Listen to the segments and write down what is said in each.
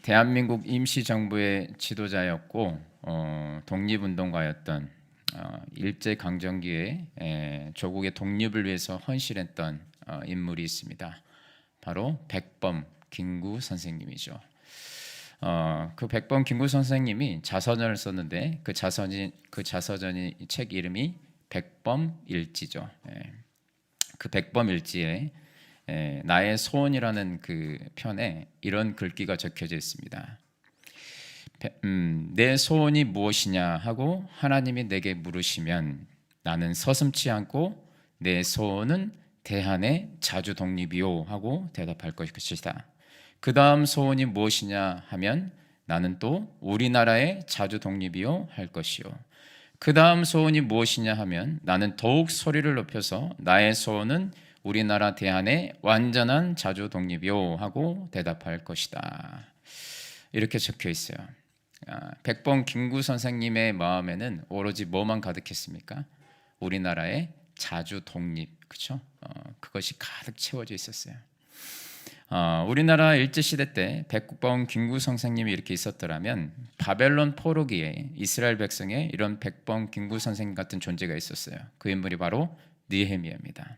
대한민국 임시정부의 지도자였고 독립운동가였던 일제강점기에 조국의 독립을 위해서 헌신했던 인물이 있습니다. 바로 백범 김구 선생님이죠. 그 백범 김구 선생님이 자서전을 썼는데 그 자서전이 책 이름이 백범일지죠. 그 백범일지에 나의 소원이라는 그 편에 이런 글귀가 적혀져 있습니다. 내 소원이 무엇이냐 하고 하나님이 내게 물으시면 나는 서슴지 않고 내 소원은 대한의 자주 독립이요 하고 대답할 것이다. 그 다음 소원이 무엇이냐 하면 나는 또 우리나라의 자주 독립이요 할 것이요. 그 다음 소원이 무엇이냐 하면 나는 더욱 소리를 높여서 나의 소원은 우리나라 대한의 완전한 자주 독립이요 하고 대답할 것이다. 이렇게 적혀 있어요. 백범 김구 선생님의 마음에는 오로지 뭐만 가득했습니까? 우리나라의 자주 독립, 그렇죠? 그것이 가득 채워져 있었어요. 우리나라 일제시대 때 백범 김구 선생님이 이렇게 있었더라면 바벨론 포로기에 이스라엘 백성에 이런 백범 김구 선생님 같은 존재가 있었어요. 그 인물이 바로 느헤미야입니다.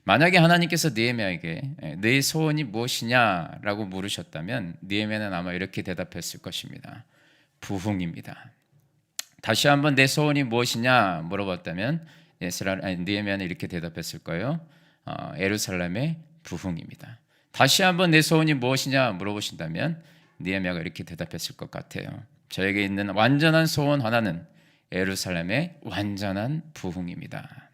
만약에 하나님께서 느헤미야에게 네 소원이 무엇이냐라고 물으셨다면 느헤미야는 아마 이렇게 대답했을 것입니다. 부흥입니다. 다시 한번 내 소원이 무엇이냐 물어봤다면 느헤미야는 이렇게 대답했을 거예요. 예루살렘의 부흥입니다. 다시 한번 내 소원이 무엇이냐 물어보신다면 느헤미야가 이렇게 대답했을 것 같아요. 저에게 있는 완전한 소원 하나는 예루살렘의 완전한 부흥입니다.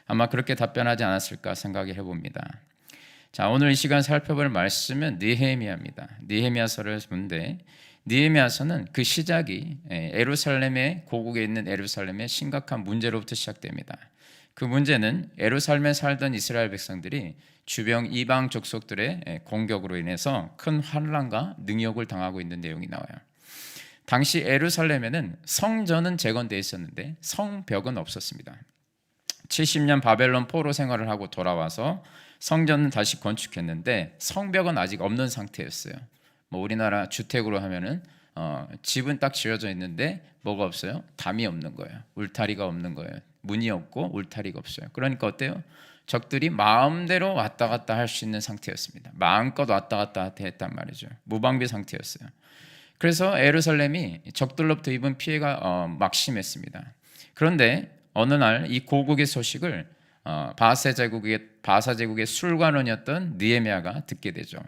아마 그렇게 답변하지 않았을까 생각해 봅니다. 자, 오늘 이 시간 살펴볼 말씀은 느헤미야입니다. 느헤미야서를 보는데 느헤미야서는 그 시작이 예루살렘의 고국에 있는 예루살렘의 심각한 문제로부터 시작됩니다. 그 문제는 예루살렘에 살던 이스라엘 백성들이 주변 이방 족속들의 공격으로 인해서 큰 환난과 능욕을 당하고 있는 내용이 나와요. 당시 예루살렘에는 성전은 재건되어 있었는데 성벽은 없었습니다. 70년 바벨론 포로 생활을 하고 돌아와서 성전은 다시 건축했는데 성벽은 아직 없는 상태였어요. 우리나라 주택으로 하면은 집은 딱 지어져 있는데 뭐가 없어요? 담이 없는 거예요. 울타리가 없는 거예요. 문이 없고 울타리가 없어요. 그러니까 어때요? 적들이 마음대로 왔다 갔다 할 수 있는 상태였습니다. 마음껏 왔다 갔다 했단 말이죠. 무방비 상태였어요. 그래서 예루살렘이 적들로부터 입은 피해가 막심했습니다. 그런데 어느 날 이 고국의 소식을 바사 제국의 술관원이었던 느헤미야가 듣게 되죠.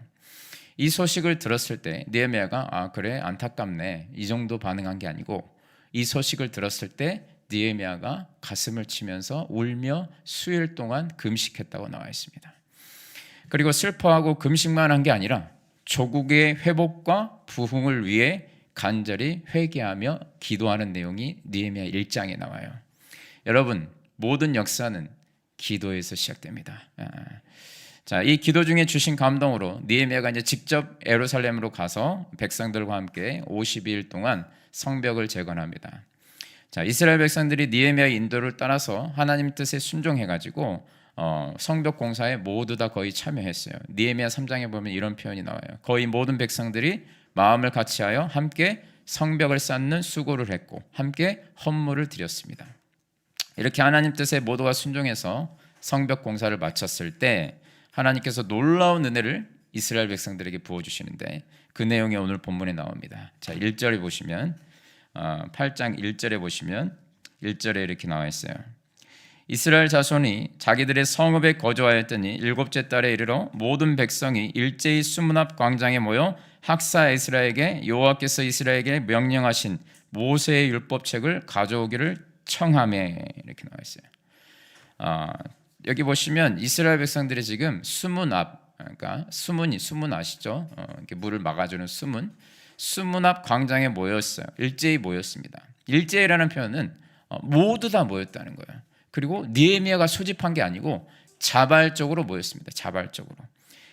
이 소식을 들었을 때 느헤미야가 그래 안타깝네 이 정도 반응한 게 아니고 이 소식을 들었을 때 느헤미야가 가슴을 치면서 울며 수일 동안 금식했다고 나와 있습니다. 그리고 슬퍼하고 금식만 한 게 아니라 조국의 회복과 부흥을 위해 간절히 회개하며 기도하는 내용이 느헤미야 1장에 나와요. 여러분, 모든 역사는 기도에서 시작됩니다. 자, 이 기도 중에 주신 감동으로 느헤미야가 이제 직접 예루살렘으로 가서 백성들과 함께 52일 동안 성벽을 재건합니다. 자, 이스라엘 백성들이 느헤미야의 인도를 따라서 하나님 뜻에 순종해가지고 성벽 공사에 모두 다 거의 참여했어요. 느헤미야 3장에 보면 이런 표현이 나와요. 거의 모든 백성들이 마음을 같이하여 함께 성벽을 쌓는 수고를 했고 함께 헌물을 드렸습니다. 이렇게 하나님 뜻에 모두가 순종해서 성벽 공사를 마쳤을 때 하나님께서 놀라운 은혜를 이스라엘 백성들에게 부어주시는데 그 내용이 오늘 본문에 나옵니다. 자, 1절에 보시면 8장 1절에 보시면 1절에 이렇게 나와 있어요. 이스라엘 자손이 자기들의 성읍에 거주하였더니 일곱째 달에 이르러 모든 백성이 일제히 수문 앞 광장에 모여 학사 에스라에게 여호와께서 이스라엘에게 명령하신 모세의 율법책을 가져오기를 청하매 이렇게 나와 있어요. 여기 보시면 이스라엘 백성들이 지금 수문 앞, 그러니까 수문 아시죠? 이렇게 물을 막아주는 수문 앞 광장에 모였어요. 일제히 모였습니다. 일제히라는 표현은 모두 다 모였다는 거예요. 그리고 느헤미야가 소집한 게 아니고 자발적으로 모였습니다.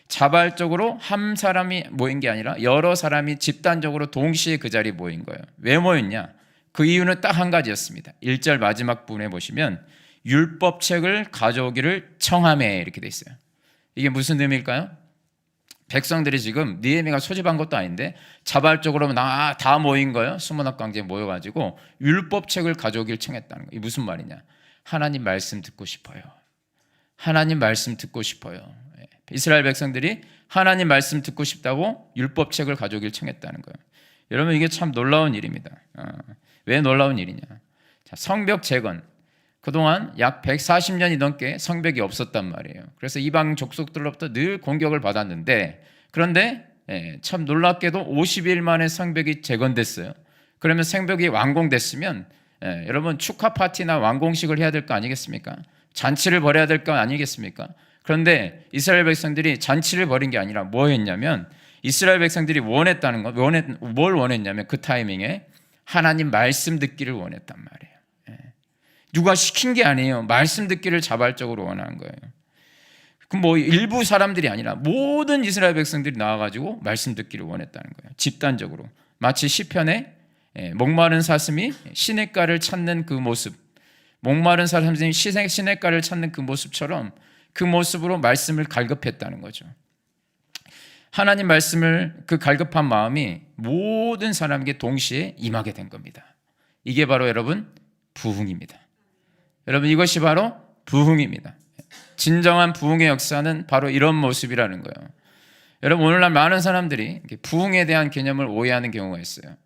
자발적으로 한 사람이 모인 게 아니라 여러 사람이 집단적으로 동시에 그 자리에 모인 거예요. 왜 모였냐? 그 이유는 딱 한 가지였습니다. 1절 마지막 부분에 보시면 율법책을 가져오기를 청하매 이렇게 돼 있어요. 이게 무슨 의미일까요? 백성들이 지금 느헤미야가 소집한 것도 아닌데 자발적으로 다 모인 거예요. 수문학 강제에 모여가지고 율법책을 가져오길 청했다는 거예요. 이게 무슨 말이냐? 하나님 말씀 듣고 싶어요. 하나님 말씀 듣고 싶어요. 이스라엘 백성들이 하나님 말씀 듣고 싶다고 율법책을 가져오길 청했다는 거예요. 여러분, 이게 참 놀라운 일입니다. 왜 놀라운 일이냐? 자, 성벽 재건. 그동안 약 140년이 넘게 성벽이 없었단 말이에요. 그래서 이방 족속들로부터 늘 공격을 받았는데, 그런데 참 놀랍게도 50일 만에 성벽이 재건됐어요. 그러면 성벽이 완공됐으면 여러분 축하 파티나 완공식을 해야 될 거 아니겠습니까? 잔치를 벌여야 될 거 아니겠습니까? 그런데 이스라엘 백성들이 잔치를 벌인 게 아니라 뭐 했냐면, 이스라엘 백성들이 원했다는 거, 뭘 원했냐면 그 타이밍에 하나님 말씀 듣기를 원했단 말이에요. 누가 시킨 게 아니에요. 말씀 듣기를 자발적으로 원하는 거예요. 그럼 뭐 일부 사람들이 아니라 모든 이스라엘 백성들이 나와가지고 말씀 듣기를 원했다는 거예요. 집단적으로. 마치 시편에 목마른 사슴이 시냇가를 찾는 그 모습, 목마른 사슴이 시냇가를 찾는 그 모습처럼 그 모습으로 말씀을 갈급했다는 거죠. 하나님 말씀을 그 갈급한 마음이 모든 사람에게 동시에 임하게 된 겁니다. 이게 바로 여러분 부흥입니다. 여러분, 이것이 바로 부흥입니다. 진정한 부흥의 역사는 바로 이런 모습이라는 거예요. 여러분, 오늘날 많은 사람들이 부흥에 대한 개념을 오해하는 경우가 있어요.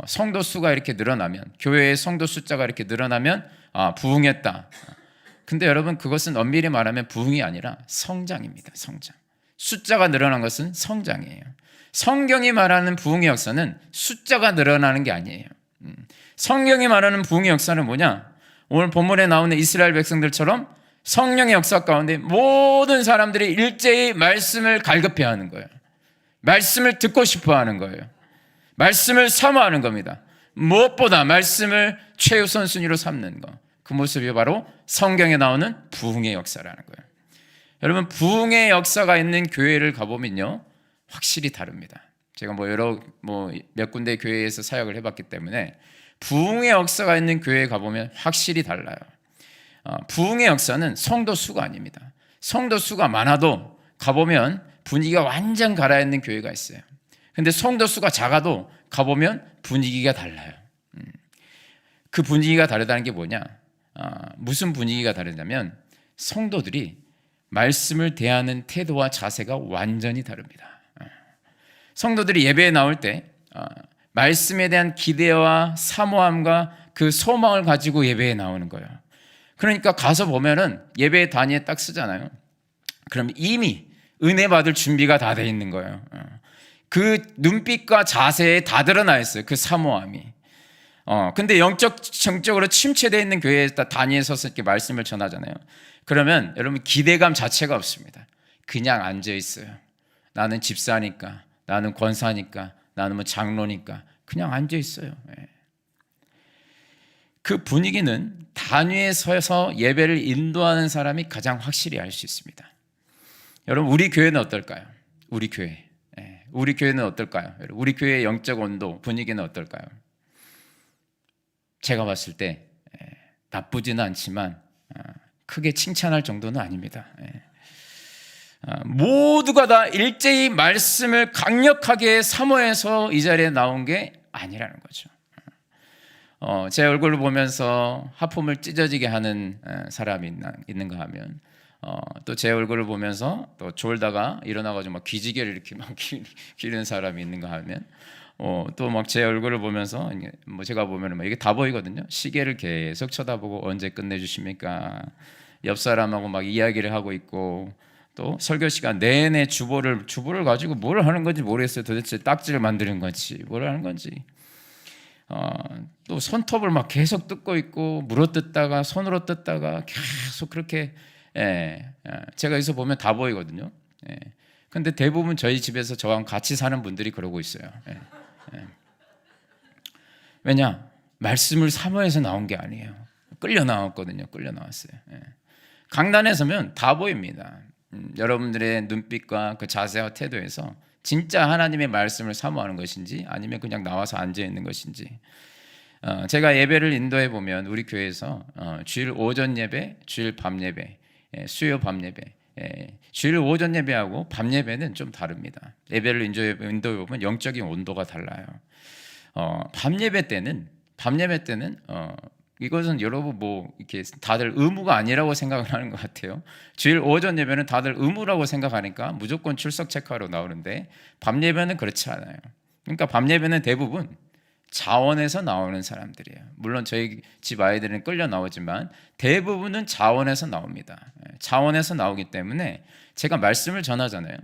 성도 수가 이렇게 늘어나면, 교회의 성도 숫자가 이렇게 늘어나면 부흥했다. 근데 여러분, 그것은 엄밀히 말하면 부흥이 아니라 성장입니다. 성장. 숫자가 늘어난 것은 성장이에요. 성경이 말하는 부흥의 역사는 숫자가 늘어나는 게 아니에요. 성경이 말하는 부흥의 역사는 뭐냐? 오늘 본문에 나오는 이스라엘 백성들처럼 성령의 역사 가운데 모든 사람들이 일제히 말씀을 갈급해 하는 거예요. 말씀을 듣고 싶어 하는 거예요. 말씀을 사모하는 겁니다. 무엇보다 말씀을 최우선 순위로 삼는 것. 그 모습이 바로 성경에 나오는 부흥의 역사라는 거예요. 여러분, 부흥의 역사가 있는 교회를 가보면요, 확실히 다릅니다. 제가 몇 군데 교회에서 사역을 해봤기 때문에 부흥의 역사가 있는 교회에 가보면 확실히 달라요. 부흥의 역사는 성도 수가 아닙니다. 성도 수가 많아도 가보면 분위기가 완전 갈아있는 교회가 있어요. 근데 성도 수가 작아도 가보면 분위기가 달라요. 그 분위기가 다르다는 게 뭐냐? 무슨 분위기가 다르냐면 성도들이 말씀을 대하는 태도와 자세가 완전히 다릅니다. 성도들이 예배에 나올 때 말씀에 대한 기대와 사모함과 그 소망을 가지고 예배에 나오는 거예요. 그러니까 가서 보면은 예배 단위에 딱 쓰잖아요. 그럼 이미 은혜 받을 준비가 다 돼 있는 거예요. 그 눈빛과 자세에 다 드러나 있어요. 그 사모함이. 근데 정적으로 침체되어 있는 교회에 단위에 서서 이렇게 말씀을 전하잖아요. 그러면 여러분 기대감 자체가 없습니다. 그냥 앉아 있어요. 나는 집사니까, 나는 권사니까, 나는 뭐 장로니까 그냥 앉아 있어요. 그 분위기는 단위에 서서 예배를 인도하는 사람이 가장 확실히 알 수 있습니다. 여러분, 우리 교회는 어떨까요? 우리 교회는 어떨까요? 우리 교회의 영적 온도, 분위기는 어떨까요? 제가 봤을 때 나쁘지는 않지만 크게 칭찬할 정도는 아닙니다. 모두가 다 일제히 말씀을 강력하게 사모해서 이 자리에 나온 게 아니라는 거죠. 제 얼굴을 보면서 하품을 찢어지게 하는 사람이 있는가 하면 또 제 얼굴을 보면서 또 졸다가 일어나가지고 막 기지개를 이렇게 막 기르는 사람이 있는가 하면 또 막 제 얼굴을 보면서 뭐 제가 보면은 이게 다 보이거든요. 시계를 계속 쳐다보고 언제 끝내주십니까? 옆 사람하고 막 이야기를 하고 있고 또 설교 시간 내내 주보를 가지고 뭘 하는 건지 모르겠어요. 도대체 딱지를 만드는 건지 뭘 하는 건지. 또 손톱을 막 계속 뜯고 있고 물어뜯다가 손으로 뜯다가 계속 그렇게 제가 여기서 보면 다 보이거든요. 근데 대부분 저희 집에서 저랑 같이 사는 분들이 그러고 있어요. 왜냐? 말씀을 사모해서 나온 게 아니에요. 끌려 나왔거든요. 끌려 나왔어요. 강단에 서면 다 보입니다. 여러분들의 눈빛과 그 자세와 태도에서 진짜 하나님의 말씀을 사모하는 것인지 아니면 그냥 나와서 앉아 있는 것인지. 제가 예배를 인도해 보면 우리 교회에서 주일 오전 예배, 주일 밤 예배, 수요 밤 예배 주일 오전 예배하고 밤 예배는 좀 다릅니다. 예배를 인도해 보면 영적인 온도가 달라요. 밤 예배 때는 이것은 여러분 뭐 이렇게 다들 의무가 아니라고 생각을 하는 것 같아요. 주일 오전 예배는 다들 의무라고 생각하니까 무조건 출석 체크하러 나오는데 밤 예배는 그렇지 않아요. 그러니까 밤 예배는 대부분 자원에서 나오는 사람들이에요. 물론 저희 집 아이들은 끌려 나오지만 대부분은 자원에서 나옵니다. 자원에서 나오기 때문에 제가 말씀을 전하잖아요.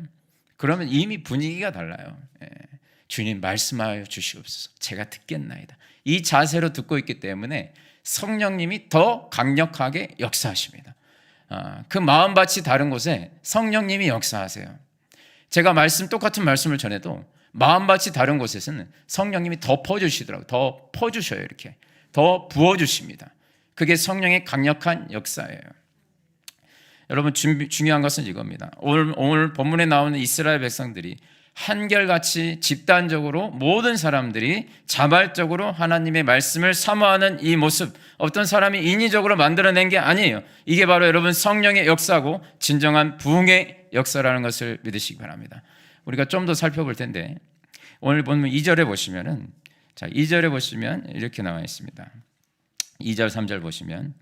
그러면 이미 분위기가 달라요. 주님 말씀하여 주시옵소서. 제가 듣겠나이다. 이 자세로 듣고 있기 때문에 성령님이 더 강력하게 역사하십니다. 그 마음밭이 다른 곳에 성령님이 역사하세요. 제가 똑같은 말씀을 전해도 마음밭이 다른 곳에서는 성령님이 더 퍼주시더라고요. 더 퍼주셔요. 이렇게 더 부어주십니다. 그게 성령의 강력한 역사예요. 여러분 중요한 것은 이겁니다. 오늘 본문에 나오는 이스라엘 백성들이 한결같이 집단적으로 모든 사람들이 자발적으로 하나님의 말씀을 사모하는 이 모습, 어떤 사람이 인위적으로 만들어낸 게 아니에요. 이게 바로 여러분 성령의 역사고 진정한 부흥의 역사라는 것을 믿으시기 바랍니다. 우리가 좀 더 살펴볼 텐데 오늘 보면 2절에 보시면은 2절에 보시면 이렇게 나와 있습니다. 2절 3절 보시면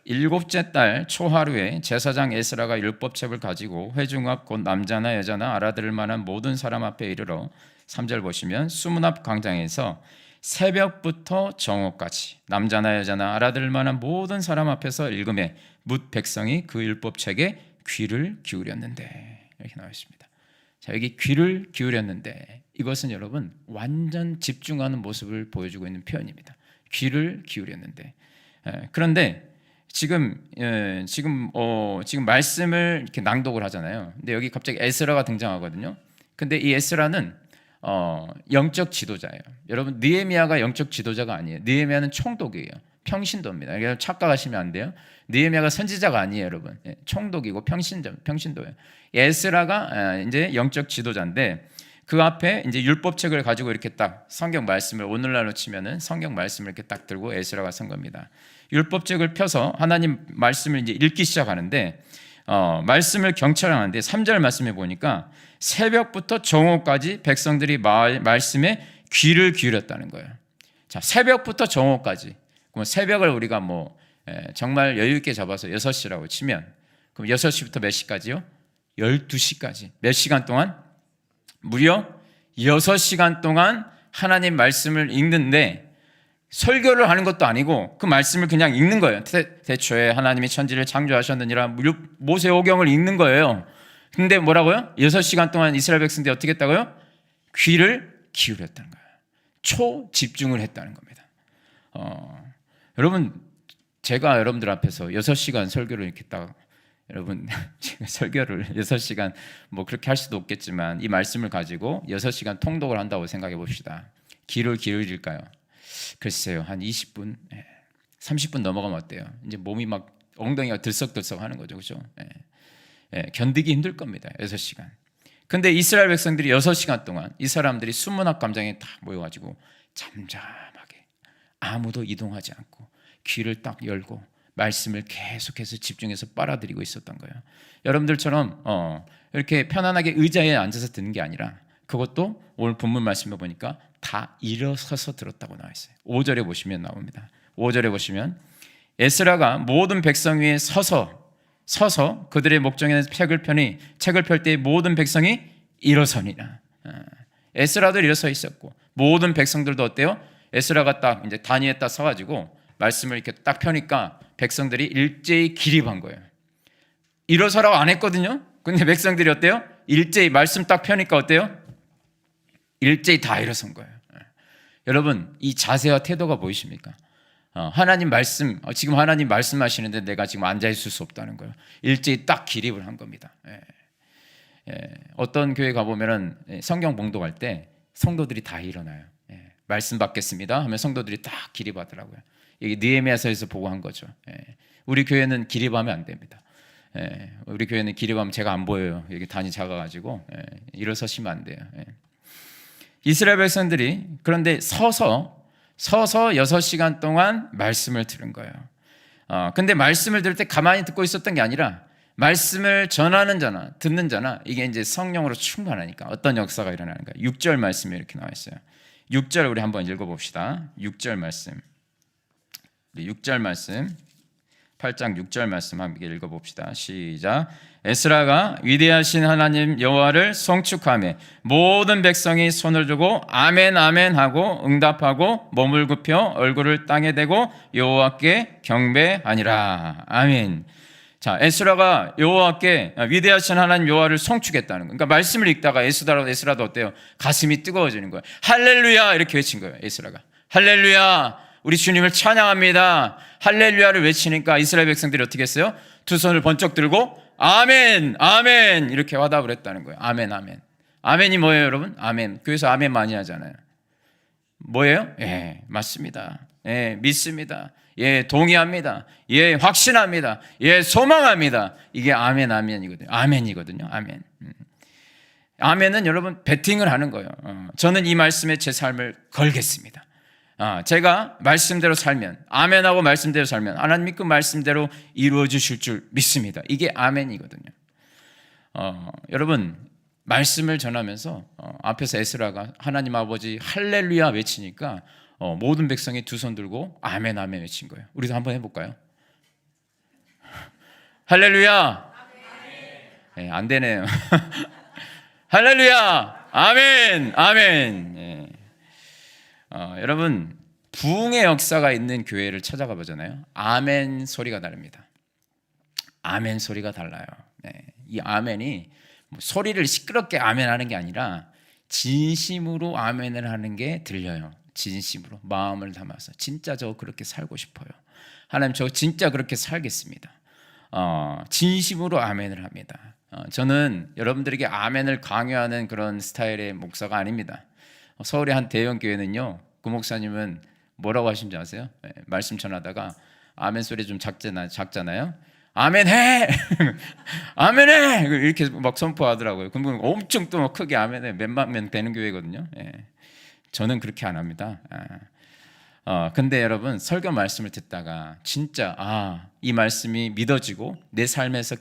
일곱째 달 초하루에 제사장 에스라가 율법책을 가지고 회중 앞 곧 남자나 여자나 알아들을 만한 모든 사람 앞에 이르러 3절 보시면 수문 앞 광장에서 새벽부터 정오까지 남자나 여자나 알아들을 만한 모든 사람 앞에서 읽음에 뭇 백성이 그 율법책에 귀를 기울였는데 이렇게 나와 있습니다. 자, 여기 귀를 기울였는데 이것은 여러분 완전 집중하는 모습을 보여주고 있는 표현입니다. 귀를 기울였는데 그런데 지금 말씀을 이렇게 낭독을 하잖아요. 근데 여기 갑자기 에스라가 등장하거든요. 근데 이 에스라는 영적 지도자예요. 여러분 느헤미야가 영적 지도자가 아니에요. 느헤미야는 총독이에요. 평신도입니다. 그래서 착각하시면 안 돼요. 느헤미야가 선지자가 아니에요, 여러분. 총독이고 평신도예요. 에스라가 이제 영적 지도자인데 그 앞에 이제 율법책을 가지고 이렇게 딱 성경 말씀을 오늘날로 치면은 성경 말씀을 이렇게 딱 들고 에스라가 선 겁니다. 율법책을 펴서 하나님 말씀을 이제 읽기 시작하는데 말씀을 경찰하는데 3절 말씀에 보니까 새벽부터 정오까지 백성들이 말씀에 귀를 기울였다는 거예요. 자, 새벽부터 정오까지. 그럼 새벽을 우리가 정말 여유 있게 잡아서 6시라고 치면 그럼 6시부터 몇 시까지요? 12시까지. 몇 시간 동안? 무려 6시간 동안 하나님 말씀을 읽는데 설교를 하는 것도 아니고 그 말씀을 그냥 읽는 거예요. 태초에 하나님이 천지를 창조하셨느니라 모세오경을 읽는 거예요. 근데 뭐라고요? 6시간 동안 이스라엘 백성들이 어떻게 했다고요? 귀를 기울였다는 거예요. 초집중을 했다는 겁니다. 여러분 제가 여러분들 앞에서 6시간 설교를 이렇게 딱 여러분 제가 설교를 6시간 그렇게 할 수도 없겠지만 이 말씀을 가지고 6시간 통독을 한다고 생각해 봅시다. 귀를 기울일까요? 글쎄요, 한 20분, 30분 넘어가면 어때요? 이제 몸이 막 엉덩이가 들썩들썩 하는 거죠, 그렇죠? 견디기 힘들 겁니다. 6시간. 근데 이스라엘 백성들이 6시간 동안 이 사람들이 수문 앞 광장에 다 모여가지고 잠잠하게 아무도 이동하지 않고 귀를 딱 열고 말씀을 계속해서 집중해서 빨아들이고 있었던 거예요. 여러분들처럼 이렇게 편안하게 의자에 앉아서 듣는 게 아니라 그것도 오늘 본문 말씀에 보니까 다 일어서서 들었다고 나와 있어요. 5절에 보시면 나옵니다. 5절에 보시면 에스라가 모든 백성 위에 서서 그들의 목전에 책을 펼 때 모든 백성이 일어서니라. 에스라도 일어서 있었고 모든 백성들도 어때요? 에스라가 딱 이제 단위에 딱 서가지고 말씀을 이렇게 딱 펴니까 백성들이 일제히 기립한 거예요. 일어서라고 안 했거든요. 근데 백성들이 어때요? 일제히 말씀 딱 펴니까 어때요? 일제히 다 일어선 거예요. 여러분 이 자세와 태도가 보이십니까? 하나님 말씀 지금 하나님 말씀하시는데 내가 지금 앉아 있을 수 없다는 거예요. 일제히 딱 기립을 한 겁니다. 어떤 교회 가보면은 성경 봉독할 때 성도들이 다 일어나요. 말씀 받겠습니다 하면 성도들이 딱 기립하더라고요. 이게 느헤미야서에서 보고 한 거죠. 우리 교회는 기립하면 안 됩니다. 우리 교회는 기립하면 제가 안 보여요. 여기 단이 작아가지고 일어서시면 안 돼요. 이스라엘 백성들이 그런데 서서 6시간 동안 말씀을 들은 거예요. 근데 말씀을 들을 때 가만히 듣고 있었던 게 아니라 말씀을 전하는 자나 듣는 자나 이게 이제 성령으로 충만하니까 어떤 역사가 일어나는가. 6절 말씀이 이렇게 나와 있어요. 6절 우리 한번 읽어봅시다. 6절 말씀. 6절 말씀. 8장 6절 말씀 함께 읽어봅시다. 시작. 에스라가 위대하신 하나님 여호와를 송축하며 모든 백성이 손을 들고 아멘 아멘 하고 응답하고 몸을 굽혀 얼굴을 땅에 대고 여호와께 경배하니라. 아멘. 자, 에스라가 여호와께 위대하신 하나님 여호와를 송축했다는 거예요. 그러니까 말씀을 읽다가 에스라도 어때요? 가슴이 뜨거워지는 거예요. 할렐루야 이렇게 외친 거예요. 에스라가 할렐루야 우리 주님을 찬양합니다. 할렐루야를 외치니까 이스라엘 백성들이 어떻게 했어요? 두 손을 번쩍 들고 아멘 아멘 이렇게 화답을 했다는 거예요. 아멘 아멘. 아멘이 뭐예요 여러분? 아멘. 교회에서 아멘 많이 하잖아요. 뭐예요? 예, 맞습니다. 예, 믿습니다. 예, 동의합니다. 예, 확신합니다. 예, 소망합니다. 이게 아멘 아멘이거든요. 아멘이거든요. 아멘. 아멘은 여러분 베팅을 하는 거예요. 저는 이 말씀에 제 삶을 걸겠습니다. 제가 말씀대로 살면, 아멘하고 말씀대로 살면 하나님이 그 말씀대로 이루어 주실 줄 믿습니다. 이게 아멘이거든요. 여러분 말씀을 전하면서 앞에서 에스라가 하나님 아버지 할렐루야 외치니까 모든 백성이 두 손 들고 아멘 아멘 외친 거예요. 우리도 한번 해볼까요? 할렐루야. 네, 안 되네요. 할렐루야. 아멘 아멘. 네. 여러분 부흥의 역사가 있는 교회를 찾아가 보잖아요. 아멘 소리가 다릅니다. 아멘 소리가 달라요. 네. 이 아멘이 소리를 시끄럽게 아멘하는 게 아니라 진심으로 아멘을 하는 게 들려요. 진심으로 마음을 담아서 진짜 저 그렇게 살고 싶어요. 하나님 저 진짜 그렇게 살겠습니다. 진심으로 아멘을 합니다. 저는 여러분들에게 아멘을 강요하는 그런 스타일의 목사가 아닙니다. 서울의 한 대형 교회는요, 그 목사님은 뭐라고 하시는지 아세요? 네, 말씀 전하다가 아멘 소리 좀 작잖아요. 아멘해, 아멘해 이렇게 막 선포하더라고요. 그분 엄청 또 크게 아멘해 몇만 명 되는 교회거든요. 네. 저는 그렇게 안 합니다. 근데 여러분 설교 말씀을 듣다가 진짜 이 말씀이 믿어지고 내 삶에서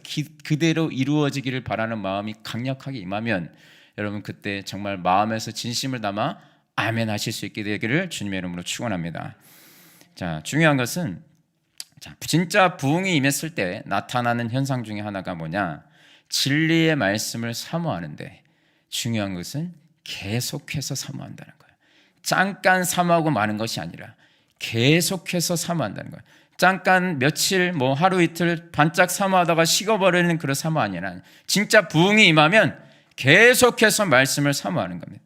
그대로 이루어지기를 바라는 마음이 강력하게 임하면 여러분 그때 정말 마음에서 진심을 담아 아멘 하실 수 있게 되기를 주님의 이름으로 축원합니다. 자, 중요한 것은 진짜 부흥이 임했을 때 나타나는 현상 중에 하나가 뭐냐? 진리의 말씀을 사모하는데 중요한 것은 계속해서 사모한다는 거예요. 잠깐 사모하고 마는 것이 아니라 계속해서 사모한다는 거예요. 잠깐 며칠 하루 이틀 반짝 사모하다가 식어버리는 그런 사모 아니라 진짜 부흥이 임하면 계속해서 말씀을 사모하는 겁니다.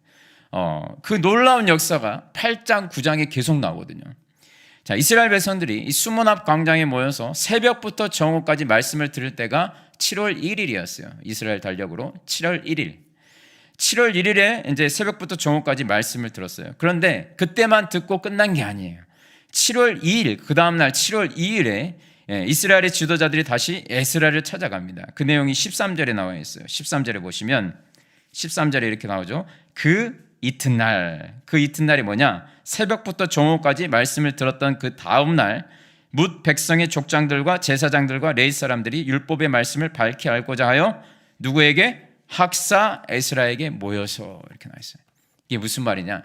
그 놀라운 역사가 8장 9장에 계속 나오거든요. 자, 이스라엘 백성들이 이 수문 앞 광장에 모여서 새벽부터 정오까지 말씀을 들을 때가 7월 1일이었어요. 이스라엘 달력으로 7월 1일. 7월 1일에 이제 새벽부터 정오까지 말씀을 들었어요. 그런데 그때만 듣고 끝난 게 아니에요. 7월 2일, 그 다음날 7월 2일에 이스라엘의 지도자들이 다시 에스라를 찾아갑니다. 그 내용이 13절에 나와 있어요. 13절에 보시면 13절에 이렇게 나오죠. 그 이튿날이 뭐냐? 새벽부터 정오까지 말씀을 들었던 그 다음날 뭇 백성의 족장들과 제사장들과 레위 사람들이 율법의 말씀을 밝히 알고자 하여 누구에게? 학사 에스라에게 모여서 이렇게 나와 있어요. 이게 무슨 말이냐?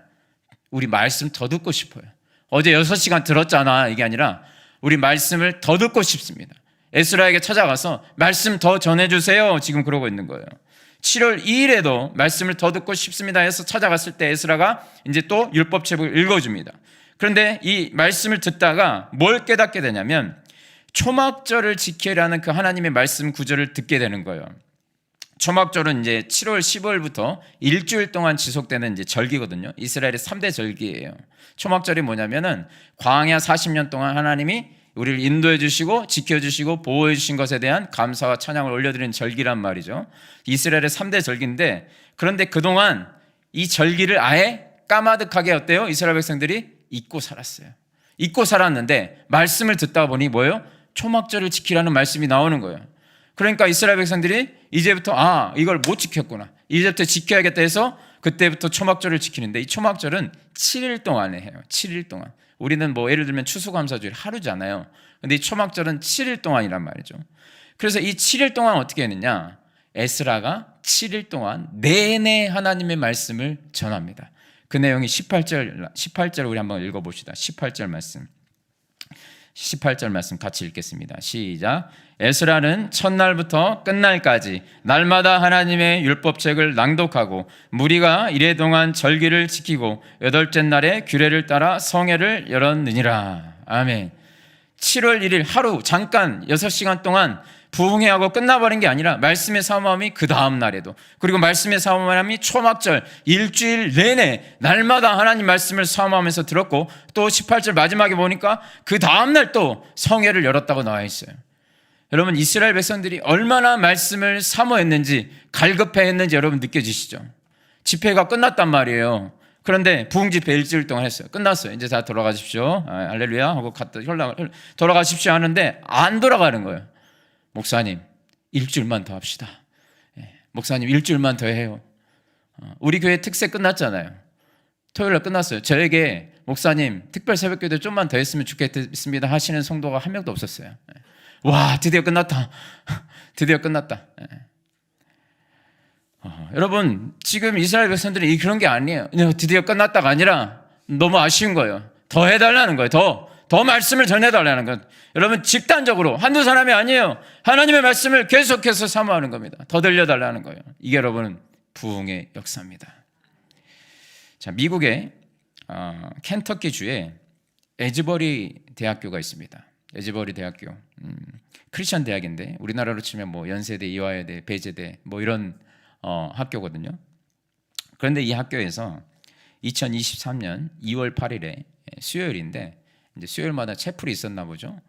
우리 말씀 더 듣고 싶어요. 어제 6시간 들었잖아 이게 아니라 우리 말씀을 더 듣고 싶습니다. 에스라에게 찾아가서 말씀 더 전해주세요. 지금 그러고 있는 거예요. 7월 2일에도 말씀을 더 듣고 싶습니다 해서 찾아갔을 때 에스라가 이제 또 율법책을 읽어줍니다. 그런데 이 말씀을 듣다가 뭘 깨닫게 되냐면 초막절을 지키라는 그 하나님의 말씀 구절을 듣게 되는 거예요. 초막절은 이제 7월 15일부터 일주일 동안 지속되는 이제 절기거든요. 이스라엘의 3대 절기예요. 초막절이 뭐냐면은 광야 40년 동안 하나님이 우리를 인도해 주시고 지켜주시고 보호해 주신 것에 대한 감사와 찬양을 올려드리는 절기란 말이죠. 이스라엘의 3대 절기인데 그런데 그동안 이 절기를 아예 까마득하게 어때요? 이스라엘 백성들이 잊고 살았어요. 잊고 살았는데 말씀을 듣다 보니 뭐예요? 초막절을 지키라는 말씀이 나오는 거예요. 그러니까 이스라엘 백성들이 이제부터 이걸 못 지켰구나. 이제부터 지켜야겠다 해서 그때부터 초막절을 지키는데 이 초막절은 7일 동안에 해요. 7일 동안. 우리는 예를 들면 추수감사주일 하루잖아요. 근데 이 초막절은 7일 동안이란 말이죠. 그래서 이 7일 동안 어떻게 했느냐? 에스라가 7일 동안 내내 하나님의 말씀을 전합니다. 그 내용이 18절 우리 한번 읽어봅시다. 18절 말씀 같이 읽겠습니다. 시작. 에스라는 첫날부터 끝날까지 날마다 하나님의 율법책을 낭독하고 무리가 이래 동안 절기를 지키고 여덟째 날에 규례를 따라 성회를 열었느니라. 아멘. 7월 1일 하루 잠깐 6시간 동안 부흥회하고 끝나버린 게 아니라 말씀의 사모함이 그 다음 날에도, 그리고 말씀의 사모함이 초막절 일주일 내내 날마다 하나님 말씀을 사모하면서 들었고, 또 18절 마지막에 보니까 그 다음 날 또 성회를 열었다고 나와 있어요. 여러분, 이스라엘 백성들이 얼마나 말씀을 사모했는지, 갈급해했는지 여러분 느껴지시죠? 집회가 끝났단 말이에요. 그런데 부흥집회 일주일 동안 했어요. 끝났어요. 이제 다 돌아가십시오. 할렐루야 하고 돌아가십시오 하는데 안 돌아가는 거예요. 목사님, 일주일만 더 합시다. 목사님, 일주일만 더 해요. 우리 교회 특세 끝났잖아요. 토요일날 끝났어요. 저에게 목사님, 특별 새벽기도 좀만 더 했으면 좋겠습니다 하시는 성도가 한 명도 없었어요. 와, 드디어 끝났다. 드디어 끝났다. 여러분, 지금 이스라엘 백성들이 그런 게 아니에요. 드디어 끝났다가 아니라 너무 아쉬운 거예요. 더 해달라는 거예요. 더 말씀을 전해달라는 것. 여러분, 집단적으로 한두 사람이 아니에요. 하나님의 말씀을 계속해서 사모하는 겁니다. 더 들려달라는 거예요. 이게 여러분 부흥의 역사입니다. 자, 미국의 켄터키 주에 에즈버리 대학교가 있습니다. 에즈버리 대학교, 크리스천 대학인데 우리나라로 치면 뭐 연세대, 이화여대, 배제대 뭐 이런 학교거든요. 그런데 이 학교에서 2023년 2월 8일에 수요일인데 이제 수요일마다 채플이 있었나 보죠.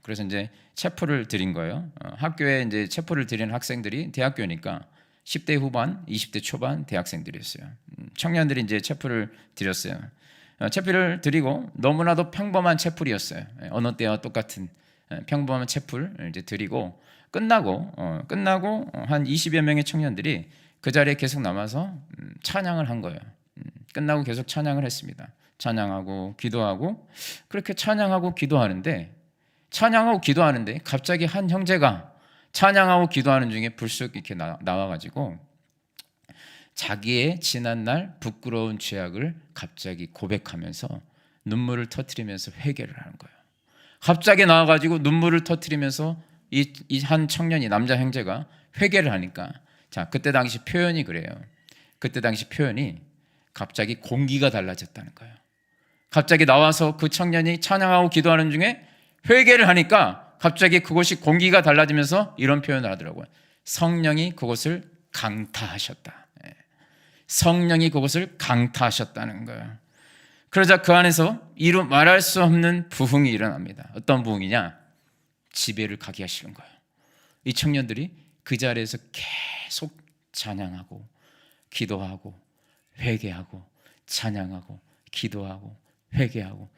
그래서 이제 채플을 드린 거예요. 학교에 이제 채플을 드리는 학생들이 대학교니까 10대 후반, 20대 초반 대학생들이었어요. 청년들이 이제 채플을 드렸어요. 채플을 드리고 너무나도 평범한 채플이었어요. 어느 때와 똑같은 평범한 채플을 이제 드리고 끝나고 한 20여 명의 청년들이 그 자리에 계속 남아서 찬양을 한 거예요. 끝나고 계속 찬양을 했습니다. 찬양하고 기도하고, 그렇게 찬양하고 기도하는데 갑자기 한 형제가 찬양하고 기도하는 중에 불쑥 이렇게 나와가지고 자기의 지난날 부끄러운 죄악을 갑자기 고백하면서 눈물을 터뜨리면서 회개를 하는 거예요. 갑자기 나와가지고 눈물을 터뜨리면서 이 한 청년이, 남자 형제가 회개를 하니까, 자, 그때 당시 표현이 그래요. 그때 당시 표현이 갑자기 공기가 달라졌다는 거예요. 갑자기 나와서 그 청년이 찬양하고 기도하는 중에 회개를 하니까 갑자기 그곳이 공기가 달라지면서 이런 표현을 하더라고요. 성령이 그곳을 강타하셨다. 성령이 그곳을 강타하셨다는 거예요. 그러자 그 안에서 이루 말할 수 없는 부흥이 일어납니다. 어떤 부흥이냐? 지배를 가게 하시는 거예요. 이 청년들이 그 자리에서 계속 찬양하고 기도하고 회개하고 찬양하고 기도하고 회개하고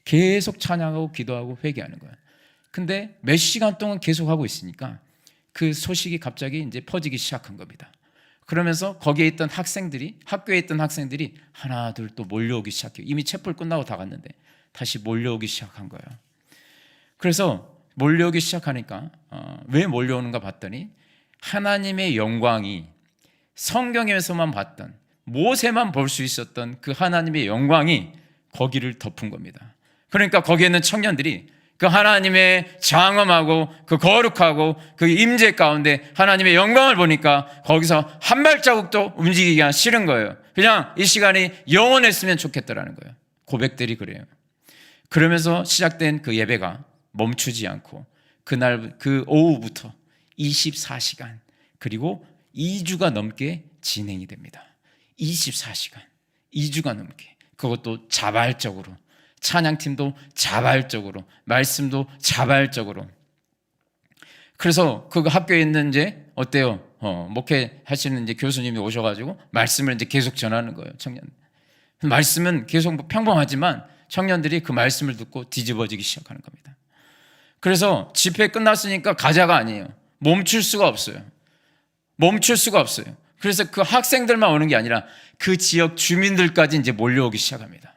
계속 찬양하고 기도하고 회개하는 거예요. 근데 몇 시간 동안 계속 하고 있으니까 그 소식이 갑자기 이제 퍼지기 시작한 겁니다. 그러면서 거기에 있던 학생들이, 학교에 있던 학생들이 하나 둘 또 몰려오기 시작해요. 이미 채플 끝나고 다 갔는데 다시 몰려오기 시작한 거예요. 그래서 몰려오기 시작하니까 왜 몰려오는가 봤더니 하나님의 영광이 성경에서만 봤던, 모세만 볼 수 있었던 그 하나님의 영광이 거기를 덮은 겁니다. 그러니까 거기에 있는 청년들이 그 하나님의 장엄하고 그 거룩하고 그 임재 가운데 하나님의 영광을 보니까 거기서 한 발자국도 움직이기가 싫은 거예요. 그냥 이 시간이 영원했으면 좋겠다라는 거예요. 고백들이 그래요. 그러면서 시작된 그 예배가 멈추지 않고 그날 그 오후부터 24시간 그리고 2주가 넘게 진행이 됩니다. 24시간, 2주가 넘게. 그것도 자발적으로, 찬양팀도 자발적으로, 말씀도 자발적으로. 그래서 그 학교에 있는 이제 어때요? 목회하시는 이제 교수님이 오셔가지고 말씀을 이제 계속 전하는 거예요. 청년. 말씀은 계속 평범하지만 청년들이 그 말씀을 듣고 뒤집어지기 시작하는 겁니다. 그래서 집회 끝났으니까 가자가 아니에요. 멈출 수가 없어요. 그래서 그 학생들만 오는 게 아니라 그 지역 주민들까지 이제 몰려오기 시작합니다.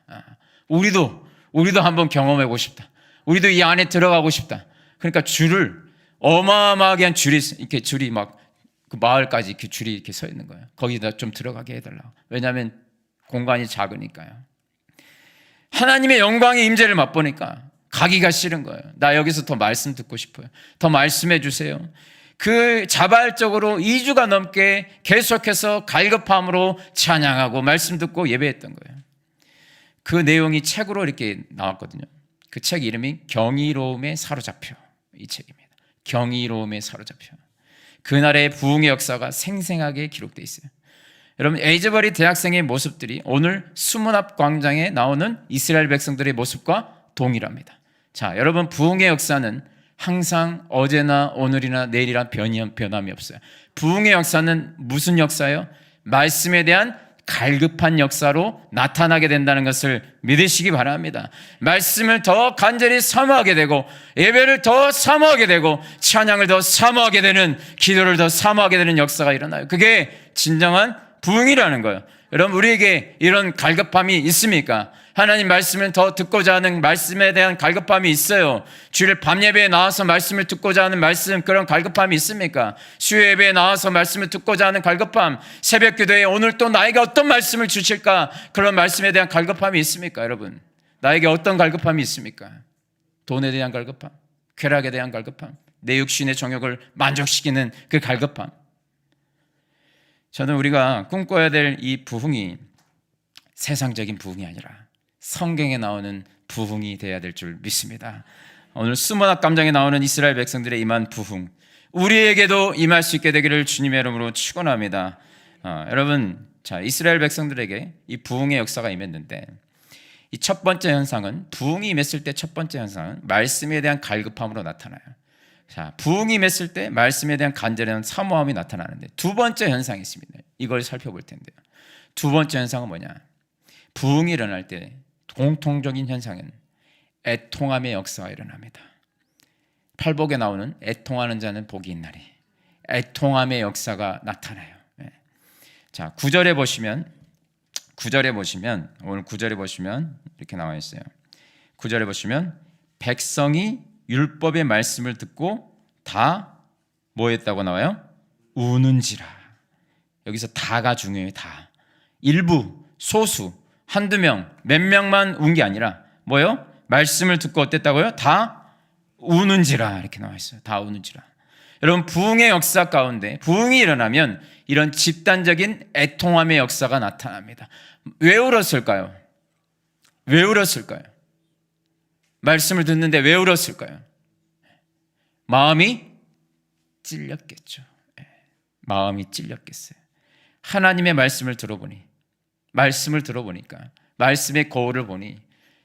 우리도 한번 경험하고 싶다. 우리도 이 안에 들어가고 싶다. 그러니까 줄을 어마어마하게 한 줄이 이렇게 줄이 막 그 마을까지 이렇게 줄이 이렇게 서 있는 거예요. 거기다 좀 들어가게 해달라고. 왜냐하면 공간이 작으니까요. 하나님의 영광의 임재를 맛보니까 가기가 싫은 거예요. 나 여기서 더 말씀 듣고 싶어요. 더 말씀해 주세요. 그 자발적으로 2주가 넘게 계속해서 갈급함으로 찬양하고 말씀 듣고 예배했던 거예요. 그 내용이 책으로 이렇게 나왔거든요. 그 책 이름이 경이로움에 사로잡혀, 이 책입니다. 경이로움에 사로잡혀. 그날의 부흥의 역사가 생생하게 기록되어 있어요. 여러분, 에이즈버리 대학생의 모습들이 오늘 수문 앞 광장에 나오는 이스라엘 백성들의 모습과 동일합니다. 자, 여러분, 부흥의 역사는 항상 어제나 오늘이나 내일이나 변함이 없어요. 부흥의 역사는 무슨 역사예요? 말씀에 대한 갈급한 역사로 나타나게 된다는 것을 믿으시기 바랍니다. 말씀을 더 간절히 사모하게 되고, 예배를 더 사모하게 되고, 찬양을 더 사모하게 되는, 기도를 더 사모하게 되는 역사가 일어나요. 그게 진정한 부흥이라는 거예요. 여러분, 우리에게 이런 갈급함이 있습니까? 하나님 말씀을 더 듣고자 하는 말씀에 대한 갈급함이 있어요. 주일 밤 예배에 나와서 말씀을 듣고자 하는 말씀, 그런 갈급함이 있습니까? 수요 예배에 나와서 말씀을 듣고자 하는 갈급함, 새벽 기도에 오늘 또 나에게 어떤 말씀을 주실까? 그런 말씀에 대한 갈급함이 있습니까? 여러분, 나에게 어떤 갈급함이 있습니까? 돈에 대한 갈급함, 쾌락에 대한 갈급함, 내 육신의 정욕을 만족시키는 그 갈급함. 저는 우리가 꿈꿔야 될 이 부흥이 세상적인 부흥이 아니라 성경에 나오는 부흥이 되어야 될 줄 믿습니다. 오늘 수문 앞 광장에 나오는 이스라엘 백성들의 임한 부흥, 우리에게도 임할 수 있게 되기를 주님의 이름으로 축원합니다. 여러분, 자, 이스라엘 백성들에게 이 부흥의 역사가 임했는데, 이 첫 번째 현상은, 부흥이 임했을 때 첫 번째 현상은 말씀에 대한 갈급함으로 나타나요. 자, 부흥이 임했을 때 말씀에 대한 간절한 사모함이 나타나는데, 두 번째 현상이 있습니다. 이걸 살펴볼 텐데요. 두 번째 현상은 뭐냐? 부흥이 일어날 때 공통적인 현상은 애통함의 역사가 일어납니다. 팔복에 나오는 애통하는 자는 복이 있나니, 애통함의 역사가 나타나요. 자, 9절에 보시면 오늘 9절에 보시면 이렇게 나와 있어요. 9절에 보시면 백성이 율법의 말씀을 듣고 다 뭐 했다고 나와요? 우는지라. 여기서 다가 중요해요. 다. 일부, 소수, 한두 명, 몇 명만 운 게 아니라 뭐요? 말씀을 듣고 어땠다고요? 다 우는지라, 이렇게 나와 있어요. 다 우는지라. 여러분, 부흥의 역사 가운데 부흥이 일어나면 이런 집단적인 애통함의 역사가 나타납니다. 왜 울었을까요? 왜 울었을까요? 말씀을 듣는데 왜 울었을까요? 마음이 찔렸겠죠. 마음이 찔렸겠어요. 하나님의 말씀을 들어보니까, 말씀의 거울을 보니,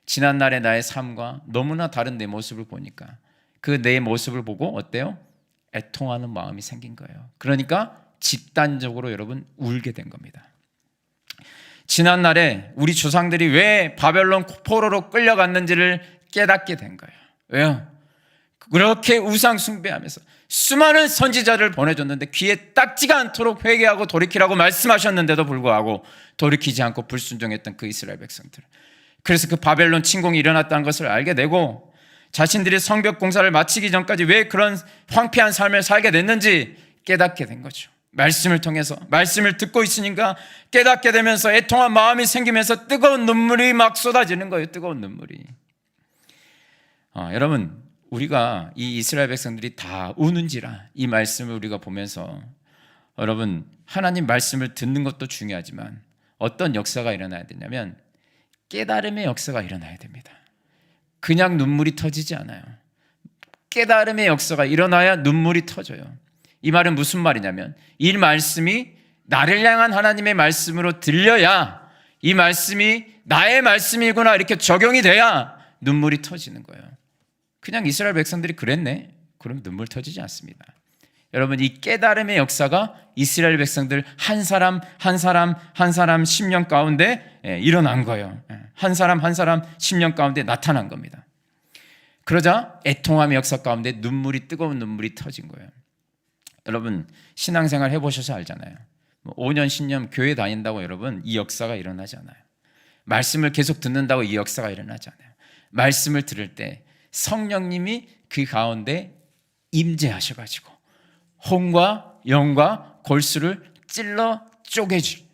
지난날의 나의 삶과 너무나 다른 내 모습을 보니까 그 내 모습을 보고 어때요? 애통하는 마음이 생긴 거예요. 그러니까 집단적으로 여러분 울게 된 겁니다. 지난날에 우리 조상들이 왜 바벨론 포로로 끌려갔는지를 깨닫게 된 거예요. 왜요? 그렇게 우상 숭배하면서 수많은 선지자를 보내줬는데 귀에 딱지가 않도록 회개하고 돌이키라고 말씀하셨는데도 불구하고 돌이키지 않고 불순종했던 그 이스라엘 백성들. 그래서 그 바벨론 침공이 일어났다는 것을 알게 되고, 자신들이 성벽 공사를 마치기 전까지 왜 그런 황폐한 삶을 살게 됐는지 깨닫게 된 거죠. 말씀을 통해서, 말씀을 듣고 있으니까 깨닫게 되면서 애통한 마음이 생기면서 뜨거운 눈물이 막 쏟아지는 거예요. 뜨거운 눈물이. 여러분, 우리가 이 이스라엘 백성들이 다 우는지라, 이 말씀을 우리가 보면서, 여러분, 하나님 말씀을 듣는 것도 중요하지만 어떤 역사가 일어나야 되냐면 깨달음의 역사가 일어나야 됩니다. 그냥 눈물이 터지지 않아요. 깨달음의 역사가 일어나야 눈물이 터져요. 이 말은 무슨 말이냐면, 이 말씀이 나를 향한 하나님의 말씀으로 들려야 이 말씀이 나의 말씀이구나 이렇게 적용이 돼야 눈물이 터지는 거예요. 그냥 이스라엘 백성들이 그랬네? 그럼 눈물 터지지 않습니다. 여러분, 이 깨달음의 역사가 이스라엘 백성들 한 사람 한 사람 10년 가운데 일어난 거예요. 한 사람 10년 가운데 나타난 겁니다. 그러자 애통함의 역사 가운데 뜨거운 눈물이 터진 거예요. 여러분, 신앙생활 해보셔서 알잖아요. 5년 10년 교회 다닌다고 여러분 이 역사가 일어나지 않아요. 말씀을 계속 듣는다고 이 역사가 일어나지 않아요. 말씀을 들을 때 성령님이 그 가운데 임재하셔가지고 혼과 영과 골수를 찔러 쪼개지,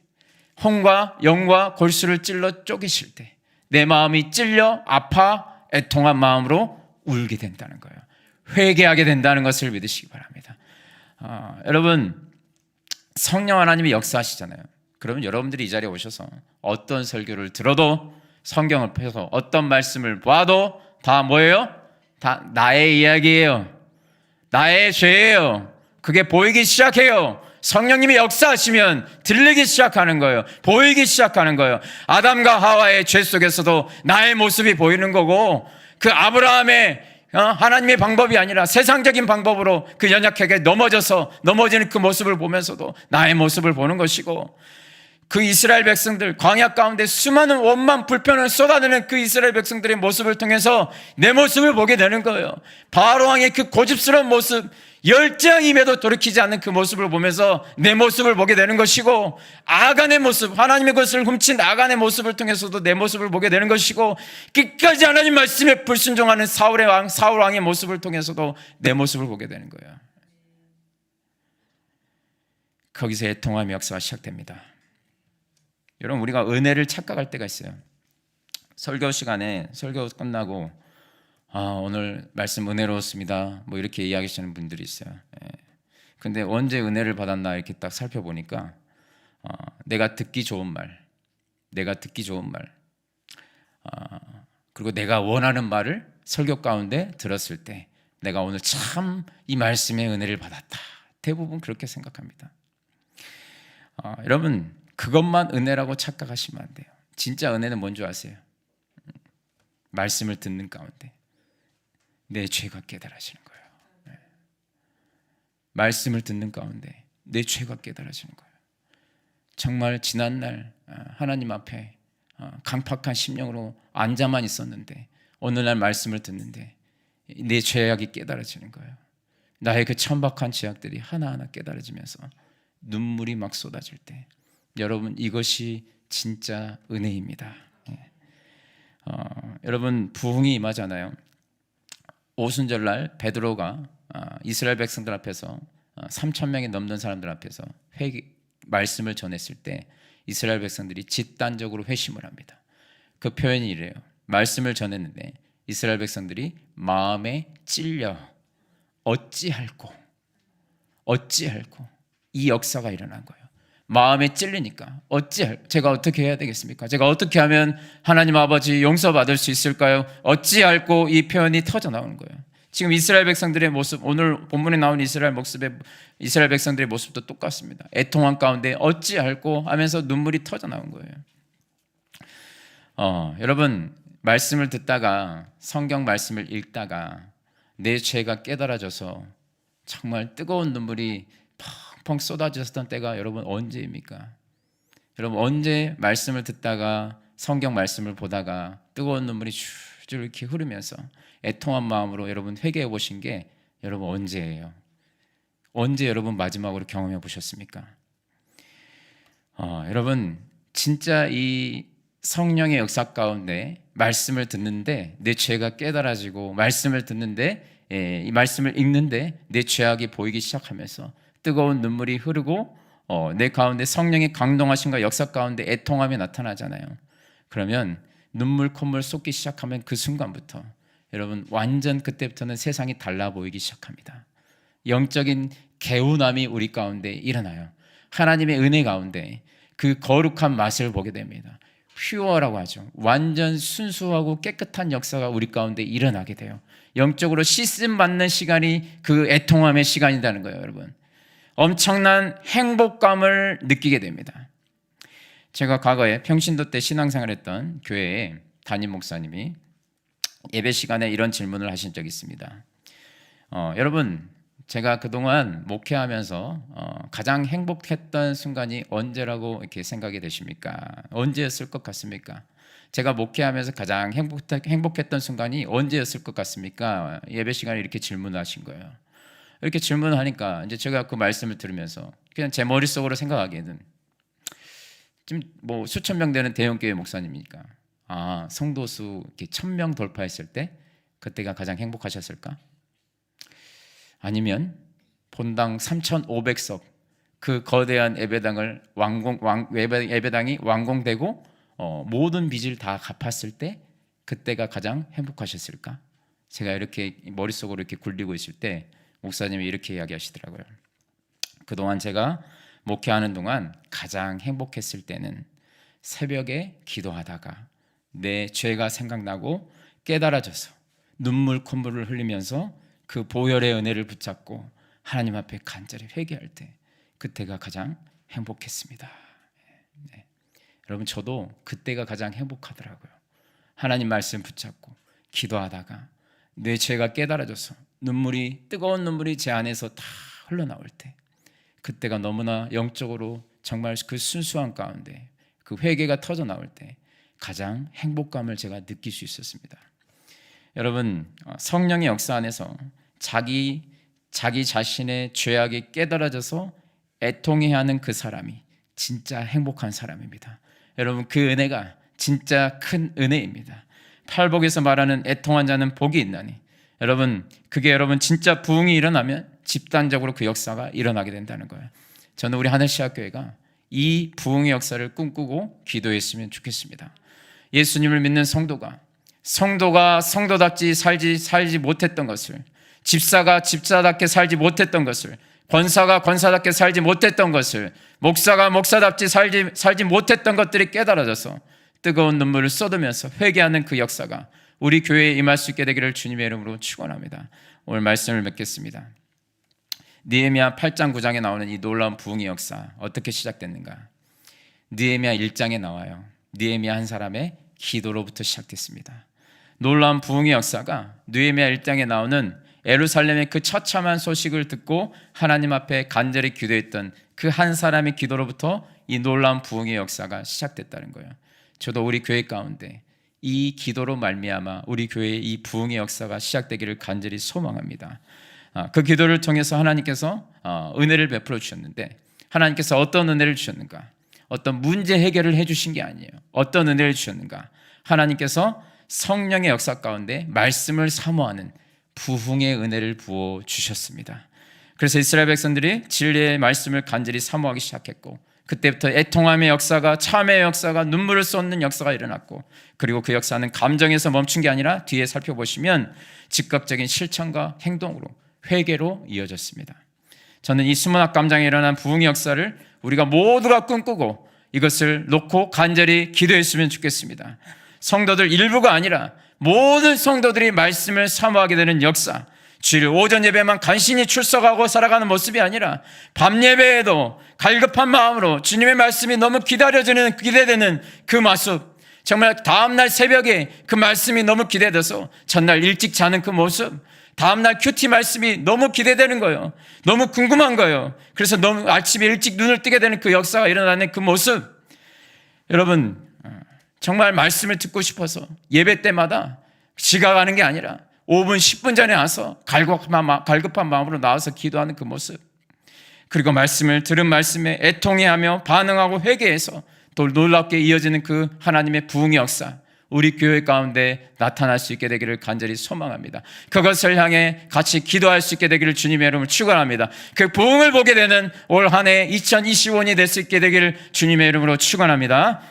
혼과 영과 골수를 찔러 쪼개실 때 내 마음이 찔려 아파 애통한 마음으로 울게 된다는 거예요. 회개하게 된다는 것을 믿으시기 바랍니다. 여러분, 성령 하나님이 역사하시잖아요. 그러면 여러분들이 이 자리에 오셔서 어떤 설교를 들어도, 성경을 펴서 어떤 말씀을 봐도 다 뭐예요? 다 나의 이야기예요. 나의 죄예요. 그게 보이기 시작해요. 성령님이 역사하시면 들리기 시작하는 거예요. 보이기 시작하는 거예요. 아담과 하와의 죄 속에서도 나의 모습이 보이는 거고, 그 아브라함의 하나님의 방법이 아니라 세상적인 방법으로 그 연약하게 넘어지는 그 모습을 보면서도 나의 모습을 보는 것이고, 그 이스라엘 백성들 광야 가운데 수많은 원망 불편을 쏟아내는 그 이스라엘 백성들의 모습을 통해서 내 모습을 보게 되는 거예요. 바로 왕의 그 고집스러운 모습, 열정임에도 돌이키지 않는 그 모습을 보면서 내 모습을 보게 되는 것이고, 아간의 모습, 하나님의 것을 훔친 아간의 모습을 통해서도 내 모습을 보게 되는 것이고, 끝까지 하나님 말씀에 불순종하는 사울 왕의 모습을 통해서도 내 모습을 보게 되는 거예요. 거기서 애통함의 역사가 시작됩니다. 여러분, 우리가 은혜를 착각할 때가 있어요. 설교 시간에 설교 끝나고 오늘 말씀 은혜로웠습니다, 뭐 이렇게 이야기하시는 분들이 있어요. 근데 언제 은혜를 받았나 이렇게 딱 살펴보니까 내가 듣기 좋은 말, 그리고 내가 원하는 말을 설교 가운데 들었을 때 내가 오늘 참 이 말씀의 은혜를 받았다. 대부분 그렇게 생각합니다. 여러분, 그것만 은혜라고 착각하시면 안 돼요. 진짜 은혜는 뭔지 아세요? 말씀을 듣는 가운데 내 죄가 깨달아지는 거예요. 말씀을 듣는 가운데 내 죄가 깨달아지는 거예요. 정말 지난날 하나님 앞에 강팍한 심령으로 앉아만 있었는데 어느 날 말씀을 듣는데 내 죄악이 깨달아지는 거예요. 나의 그 천박한 죄악들이 하나하나 깨달아지면서 눈물이 막 쏟아질 때, 여러분, 이것이 진짜 은혜입니다. 여러분, 부흥이 임하잖아요. 오순절날 베드로가 이스라엘 백성들 앞에서 3,000명이 넘는 사람들 앞에서 말씀을 전했을 때 이스라엘 백성들이 집단적으로 회심을 합니다. 그 표현이 이래요. 말씀을 전했는데 이스라엘 백성들이 마음에 찔려 어찌할꼬 이 역사가 일어난 거예요. 마음에 찔리니까 제가 어떻게 해야 되겠습니까? 제가 어떻게 하면 하나님 아버지 용서받을 수 있을까요? 어찌할꼬 이 표현이 터져 나오는 거예요. 지금 이스라엘 백성들의 모습, 오늘 본문에 나온 이스라엘 백성들의 모습도 똑같습니다. 애통한 가운데 어찌할꼬 하면서 눈물이 터져 나온 거예요. 여러분, 말씀을 듣다가, 성경 말씀을 읽다가 내 죄가 깨달아져서 정말 뜨거운 눈물이 펑펑 쏟아졌던 때가 여러분 언제입니까? 여러분, 언제 말씀을 듣다가 성경 말씀을 보다가 뜨거운 눈물이 줄줄 이렇게 흐르면서 애통한 마음으로 여러분 회개해 보신 게 여러분 언제예요? 언제 여러분 마지막으로 경험해 보셨습니까? 여러분, 진짜 이 성령의 역사 가운데 말씀을 듣는데 내 죄가 깨달아지고, 말씀을 듣는데 이 말씀을 읽는데 내 죄악이 보이기 시작하면서 뜨거운 눈물이 흐르고 내 가운데 성령의 강동하심과 역사 가운데 애통함이 나타나잖아요. 그러면 눈물 콧물 쏟기 시작하면 그 순간부터 여러분 완전 그때부터는 세상이 달라 보이기 시작합니다. 영적인 개운함이 우리 가운데 일어나요. 하나님의 은혜 가운데 그 거룩한 맛을 보게 됩니다. 퓨어라고 하죠. 완전 순수하고 깨끗한 역사가 우리 가운데 일어나게 돼요. 영적으로 씻음 받는 시간이 그 애통함의 시간이라는 거예요, 여러분. 엄청난 행복감을 느끼게 됩니다. 제가 과거에 평신도 때 신앙생활했던 교회에 담임 목사님이 예배 시간에 이런 질문을 하신 적이 있습니다. 여러분, 제가 그동안 목회하면서 가장 행복했던 순간이 언제라고 이렇게 생각이 되십니까? 언제였을 것 같습니까? 제가 목회하면서 가장 행복했던 순간이 언제였을 것 같습니까? 예배 시간에 이렇게 질문하신 거예요. 이렇게 질문하니까 이제 제가 그 말씀을 들으면서 그냥 제 머릿속으로 생각하기에는 지금 뭐 수천 명 되는 대형교회 목사님이니까 성도 수 이렇게 1,000명 돌파했을 때 그때가 가장 행복하셨을까? 아니면 본당 3,500석 그 거대한 예배당을 예배당이 완공되고 모든 빚을 다 갚았을 때 그때가 가장 행복하셨을까? 제가 이렇게 머릿속으로 이렇게 굴리고 있을 때 목사님이 이렇게 이야기하시더라고요. 그동안 제가 목회하는 동안 가장 행복했을 때는 새벽에 기도하다가 내 죄가 생각나고 깨달아져서 눈물 콧물을 흘리면서 그 보혈의 은혜를 붙잡고 하나님 앞에 간절히 회개할 때 그때가 가장 행복했습니다. 네. 여러분, 저도 그때가 가장 행복하더라고요. 하나님 말씀 붙잡고 기도하다가 내 죄가 깨달아져서 뜨거운 눈물이 제 안에서 다 흘러나올 때 그때가 너무나 영적으로 정말 그 순수한 가운데 그 회개가 터져 나올 때 가장 행복감을 제가 느낄 수 있었습니다. 여러분, 성령의 역사 안에서 자기 자신의 죄악이 깨달아져서 애통해야 하는 그 사람이 진짜 행복한 사람입니다. 여러분, 그 은혜가 진짜 큰 은혜입니다. 팔복에서 말하는 애통한 자는 복이 있나니, 여러분, 그게 여러분 진짜 부흥이 일어나면 집단적으로 그 역사가 일어나게 된다는 거예요. 저는 우리 하늘시학교회가 이 부흥의 역사를 꿈꾸고 기도했으면 좋겠습니다. 예수님을 믿는 성도가 성도답지 살지 못했던 것을, 집사가 집사답게 살지 못했던 것을, 권사가 권사답게 살지 못했던 것을, 목사가 목사답지 살지 못했던 것들이 깨달아져서 뜨거운 눈물을 쏟으면서 회개하는 그 역사가 우리 교회에 임할 수 있게 되기를 주님의 이름으로 축원합니다. 오늘 말씀을 맺겠습니다. 느헤미야 8장 9장에 나오는 이 놀라운 부흥의 역사 어떻게 시작됐는가? 느헤미야 1장에 나와요. 느헤미야 한 사람의 기도로부터 시작됐습니다. 놀라운 부흥의 역사가 느헤미야 1장에 나오는 예루살렘의 그 처참한 소식을 듣고 하나님 앞에 간절히 기도했던 그 한 사람의 기도로부터 이 놀라운 부흥의 역사가 시작됐다는 거예요. 저도 우리 교회 가운데 이 기도로 말미암아 우리 교회의 이 부흥의 역사가 시작되기를 간절히 소망합니다. 그 기도를 통해서 하나님께서 은혜를 베풀어 주셨는데, 하나님께서 어떤 은혜를 주셨는가? 어떤 문제 해결을 해주신 게 아니에요. 어떤 은혜를 주셨는가? 하나님께서 성령의 역사 가운데 말씀을 사모하는 부흥의 은혜를 부어 주셨습니다. 그래서 이스라엘 백성들이 진리의 말씀을 간절히 사모하기 시작했고, 그때부터 애통함의 역사가, 참회의 역사가, 눈물을 쏟는 역사가 일어났고, 그리고 그 역사는 감정에서 멈춘 게 아니라 뒤에 살펴보시면 즉각적인 실천과 행동으로, 회개로 이어졌습니다. 저는 이 수문학 감장에 일어난 부흥의 역사를 우리가 모두가 꿈꾸고 이것을 놓고 간절히 기도했으면 좋겠습니다. 성도들 일부가 아니라 모든 성도들이 말씀을 사모하게 되는 역사, 주일 오전 예배만 간신히 출석하고 살아가는 모습이 아니라 밤 예배에도 갈급한 마음으로 주님의 말씀이 너무 기대되는 그 모습, 정말 다음날 새벽에 그 말씀이 너무 기대돼서 전날 일찍 자는 그 모습, 다음날 큐티 말씀이 너무 기대되는 거예요. 너무 궁금한 거예요. 그래서 너무 아침에 일찍 눈을 뜨게 되는 그 역사가 일어나는 그 모습, 여러분 정말 말씀을 듣고 싶어서 예배 때마다 지각하는 게 아니라 5분 10분 전에 와서 갈급한 마음으로 나와서 기도하는 그 모습, 그리고 말씀을 들은 말씀에 애통해하며 반응하고 회개해서 또 놀랍게 이어지는 그 하나님의 부흥의 역사, 우리 교회 가운데 나타날 수 있게 되기를 간절히 소망합니다. 그것을 향해 같이 기도할 수 있게 되기를 주님의 이름으로 축원합니다. 그 부흥을 보게 되는 올 한 해 2025년이 될 수 있게 되기를 주님의 이름으로 축원합니다.